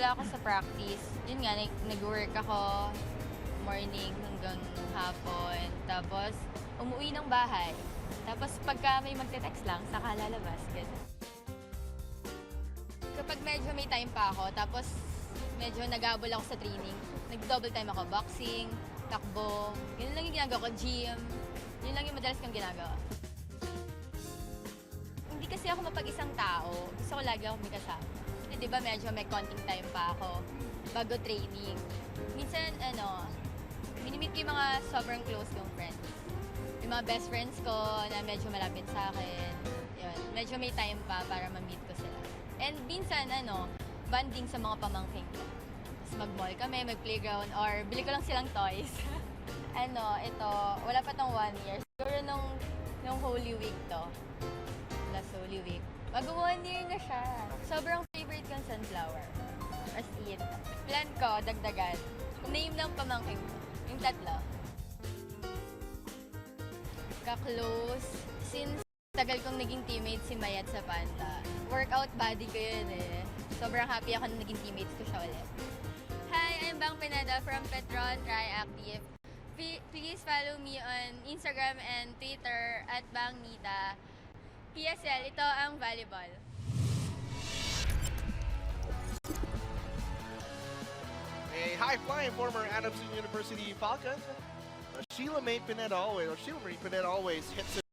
wala ako sa practice, yun nga, nag-work ako morning hanggang hapon. Tapos, umuwi ng bahay. Tapos, pagka may magte-text lang, saka lalabas. Ganun. Kapag medyo may time pa ako, tapos medyo nag-aabol ako sa training, nag-double time ako, boxing, takbo, yun lang yung ginagawa ko, gym. Yun lang yung madalas kong ginagawa. Hindi kasi ako mapag-isang tao. Gusto ko lagi ako may kasama. Di ba medyo may konting time pa ako bago training. Minsan, minimit ko yung mga sobrang close kong friends. Yung mga best friends ko na medyo malapit sa akin. Yun, medyo may time pa para ma-meet ko sila. And minsan, bonding sa mga pamangkin ko. Tapos mag-mall kami, mag-playground, or bili ko lang silang toys. Ito, wala pa tong 1 year. Siguro nung Holy Week to. Last Holy Week. Mag-1 year na siya. Sobrang favorite kong sunflower. As in. Plan ko, dagdagan. Name ng pamangkin ko. Yung tatlo. Ka-close. Since tagal kong naging teammate si Mayat sa Panta. Workout buddy ko yun eh. Sobrang happy ako na naging teammates ko siya ulit. Hi, I'm Bang Pineda from Petron Triactive. Please follow me on Instagram and Twitter at Bang Nita. PSL, ito ang volleyball. A high-flying former Adamson University Falcon, Sheila Marie Pineda always hits it